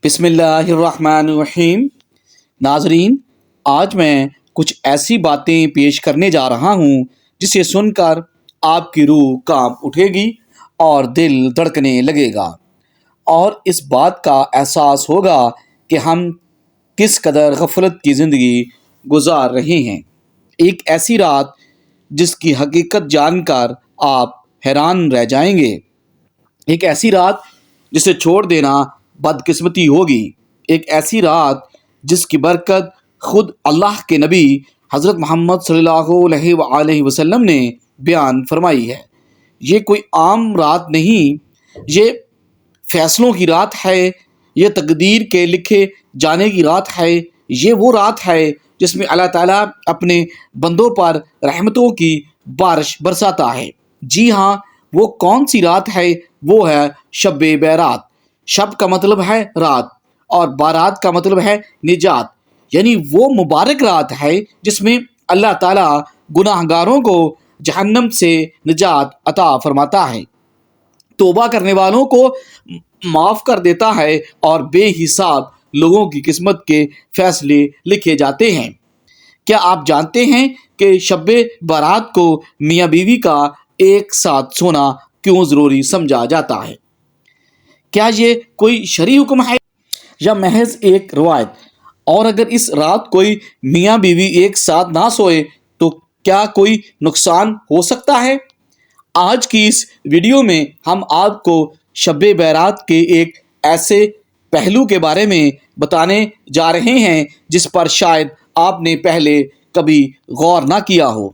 بسم اللہ الرحمن الرحیم۔ ناظرین، آج میں کچھ ایسی باتیں پیش کرنے جا رہا ہوں جسے سن کر آپ کی روح کانپ اٹھے گی اور دل دھڑکنے لگے گا، اور اس بات کا احساس ہوگا کہ ہم کس قدر غفلت کی زندگی گزار رہے ہیں۔ ایک ایسی رات جس کی حقیقت جان کر آپ حیران رہ جائیں گے، ایک ایسی رات جسے چھوڑ دینا بدقسمتی ہوگی، ایک ایسی رات جس کی برکت خود اللہ کے نبی حضرت محمد صلی اللہ علیہ وآلہ وسلم نے بیان فرمائی ہے۔ یہ کوئی عام رات نہیں، یہ فیصلوں کی رات ہے، یہ تقدیر کے لکھے جانے کی رات ہے، یہ وہ رات ہے جس میں اللہ تعالیٰ اپنے بندوں پر رحمتوں کی بارش برساتا ہے۔ جی ہاں، وہ کون سی رات ہے؟ وہ ہے شب برات۔ شب کا مطلب ہے رات اور بارات کا مطلب ہے نجات، یعنی وہ مبارک رات ہے جس میں اللہ تعالیٰ گناہ گاروں کو جہنم سے نجات عطا فرماتا ہے، توبہ کرنے والوں کو معاف کر دیتا ہے اور بے حساب لوگوں کی قسمت کے فیصلے لکھے جاتے ہیں۔ کیا آپ جانتے ہیں کہ شب برات کو میاں بیوی کا ایک ساتھ سونا کیوں ضروری سمجھا جاتا ہے؟ کیا یہ کوئی شرعی حکم ہے یا محض ایک روایت؟ اور اگر اس رات کوئی میاں بیوی ایک ساتھ نہ سوئے تو کیا کوئی نقصان ہو سکتا ہے؟ آج کی اس ویڈیو میں ہم آپ کو شب برات کے ایک ایسے پہلو کے بارے میں بتانے جا رہے ہیں جس پر شاید آپ نے پہلے کبھی غور نہ کیا ہو۔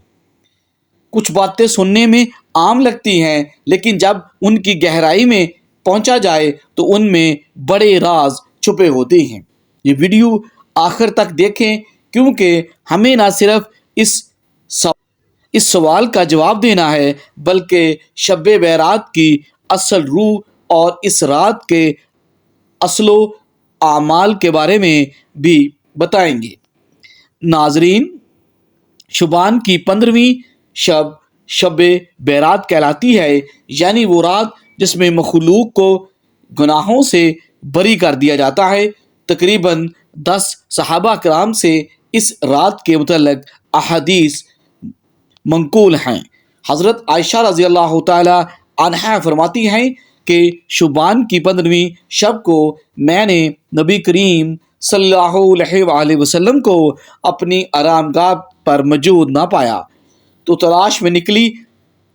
کچھ باتیں سننے میں عام لگتی ہیں، لیکن جب ان کی گہرائی میں پہنچا جائے تو ان میں بڑے راز چھپے ہوتے ہیں۔ یہ ویڈیو آخر تک دیکھیں، کیونکہ ہمیں نہ صرف اس سوال کا جواب دینا ہے بلکہ شب برات کی اصل روح اور اس رات کے اصل و اعمال کے بارے میں بھی بتائیں گے۔ ناظرین، شعبان کی 15ویں شب برات کہلاتی ہے، یعنی وہ رات جس میں مخلوق کو گناہوں سے بری کر دیا جاتا ہے۔ تقریباً 10 صحابہ کرام سے اس رات کے متعلق احادیث منقول ہیں۔ حضرت عائشہ رضی اللہ تعالی عنہا فرماتی ہیں کہ شعبان کی 15ویں شب کو میں نے نبی کریم صلی اللہ علیہ وآلہ وسلم کو اپنی آرام گاہ پر موجود نہ پایا، تو تلاش میں نکلی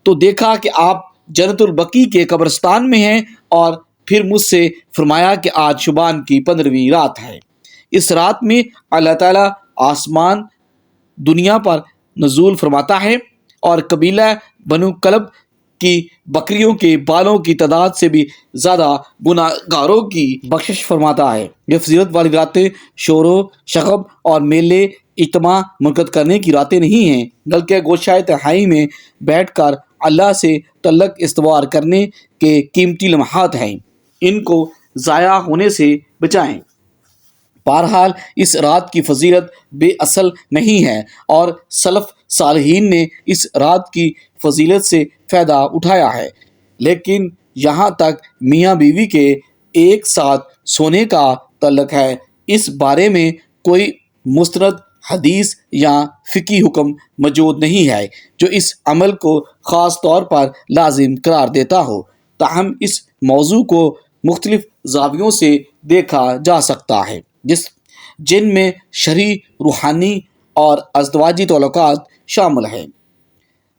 تو دیکھا کہ آپ جنت البقیع کے قبرستان میں ہیں، اور پھر مجھ سے فرمایا کہ آج شعبان کی 15ویں رات ہے۔ اس رات میں اللہ تعالیٰ آسمان دنیا پر نزول فرماتا ہے اور قبیلہ بنو کلب کی بکریوں کے بالوں کی تعداد سے بھی زیادہ گناہ گاروں کی بخشش فرماتا ہے۔ یہ فضیلت والی راتیں شور و شغب اور میلے اجتماع منعقد کرنے کی راتیں نہیں ہیں، بلکہ گوشائے تنہائی میں بیٹھ کر اللہ سے تعلق استوار کرنے کے قیمتی لمحات ہیں۔ ان کو ضائع ہونے سے بچائیں۔ بہرحال اس رات کی فضیلت بے اصل نہیں ہے، اور سلف صالحین نے اس رات کی فضیلت سے فائدہ اٹھایا ہے، لیکن یہاں تک میاں بیوی کے ایک ساتھ سونے کا تعلق ہے، اس بارے میں کوئی مستند حدیث یا فقہی حکم موجود نہیں ہے جو اس عمل کو خاص طور پر لازم قرار دیتا ہو۔ تاہم اس موضوع کو مختلف زاویوں سے دیکھا جا سکتا ہے، جن میں شرعی، روحانی اور ازدواجی تعلقات شامل ہیں۔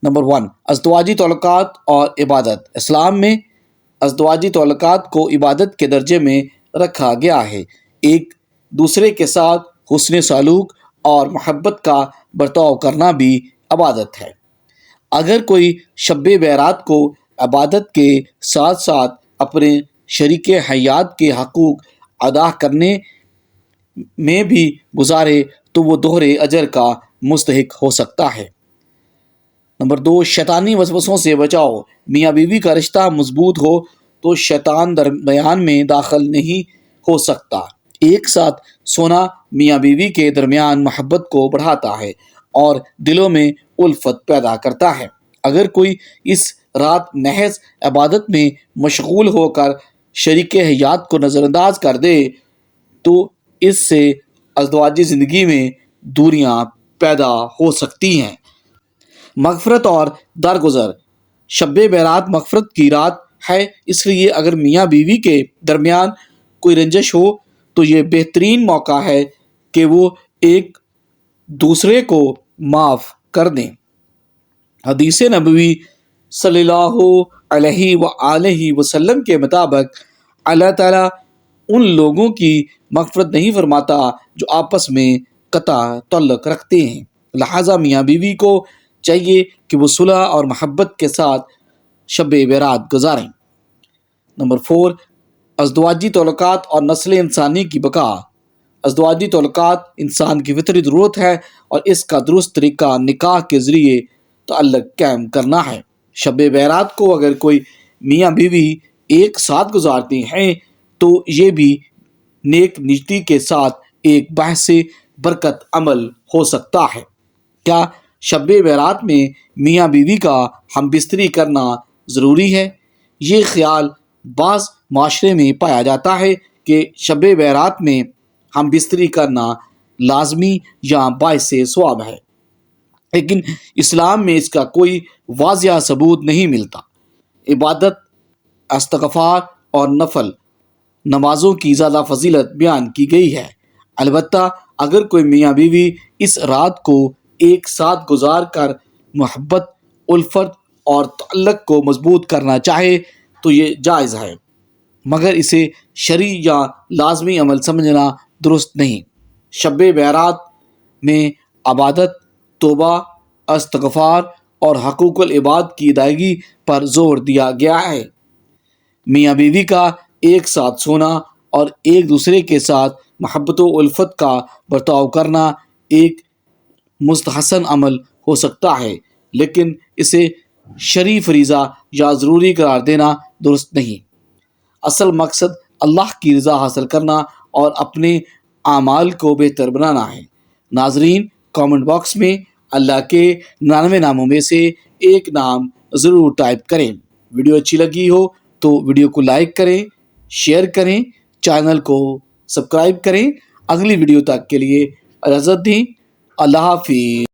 نمبر 1، ازدواجی تعلقات اور عبادت۔ اسلام میں ازدواجی تعلقات کو عبادت کے درجے میں رکھا گیا ہے۔ ایک دوسرے کے ساتھ حسن سلوک اور محبت کا برتاؤ کرنا بھی عبادت ہے۔ اگر کوئی شب برات کو عبادت کے ساتھ ساتھ اپنے شریک حیات کے حقوق ادا کرنے میں بھی گزارے تو وہ دوہرے اجر کا مستحق ہو سکتا ہے۔ نمبر 2، شیطانی وسوسوں سے بچاؤ۔ میاں بیوی کا رشتہ مضبوط ہو تو شیطان درمیان میں داخل نہیں ہو سکتا۔ ایک ساتھ سونا میاں بیوی کے درمیان محبت کو بڑھاتا ہے اور دلوں میں الفت پیدا کرتا ہے۔ اگر کوئی اس رات محض عبادت میں مشغول ہو کر شریک حیات کو نظر انداز کر دے تو اس سے ازدواجی زندگی میں دوریاں پیدا ہو سکتی ہیں۔ مغفرت اور درگزر۔ شب برات مغفرت کی رات ہے، اس لیے اگر میاں بیوی کے درمیان کوئی رنجش ہو تو یہ بہترین موقع ہے کہ وہ ایک دوسرے کو معاف کر دیں۔ حدیث نبوی صلی اللہ علیہ وآلہ وسلم کے مطابق اللہ تعالیٰ ان لوگوں کی مغفرت نہیں فرماتا جو آپس میں قطع تعلق رکھتے ہیں، لہٰذا میاں بیوی کو چاہیے کہ وہ صلح اور محبت کے ساتھ شب برات گزاریں۔ نمبر 4، ازدواجی تعلقات اور نسل انسانی کی بقا۔ ازدواجی تعلقات انسان کی فطری ضرورت ہے اور اس کا درست طریقہ نکاح کے ذریعے تعلق قائم کرنا ہے۔ شب برات کو اگر کوئی میاں بیوی ایک ساتھ گزارتے ہیں تو یہ بھی نیک نیتی کے ساتھ ایک باعث برکت عمل ہو سکتا ہے۔ کیا شب برات میں میاں بیوی کا ہم بستری کرنا ضروری ہے؟ یہ خیال بعض معاشرے میں پایا جاتا ہے کہ شب برات میں ہم بستری کرنا لازمی یا باعث ثواب ہے، لیکن اسلام میں اس کا کوئی واضح ثبوت نہیں ملتا۔ عبادت، استغفار اور نفل نمازوں کی زیادہ فضیلت بیان کی گئی ہے۔ البتہ اگر کوئی میاں بیوی اس رات کو ایک ساتھ گزار کر محبت، الفت اور تعلق کو مضبوط کرنا چاہے تو یہ جائز ہے، مگر اسے شرعی یا لازمی عمل سمجھنا درست نہیں۔ شب برات میں عبادت، توبہ، استغفار اور حقوق العباد کی ادائیگی پر زور دیا گیا ہے۔ میاں بیوی کا ایک ساتھ سونا اور ایک دوسرے کے ساتھ محبت و الفت کا برتاؤ کرنا ایک مستحسن عمل ہو سکتا ہے، لیکن اسے شرعی فریضہ یا ضروری قرار دینا درست نہیں۔ اصل مقصد اللہ کی رضا حاصل کرنا اور اپنے اعمال کو بہتر بنانا ہے۔ ناظرین، کامنٹ باکس میں اللہ کے 99 ناموں میں سے ایک نام ضرور ٹائپ کریں۔ ویڈیو اچھی لگی ہو تو ویڈیو کو لائک کریں، شیئر کریں، چینل کو سبسکرائب کریں۔ اگلی ویڈیو تک کے لیے اجازت دیں۔ اللہ حافظ۔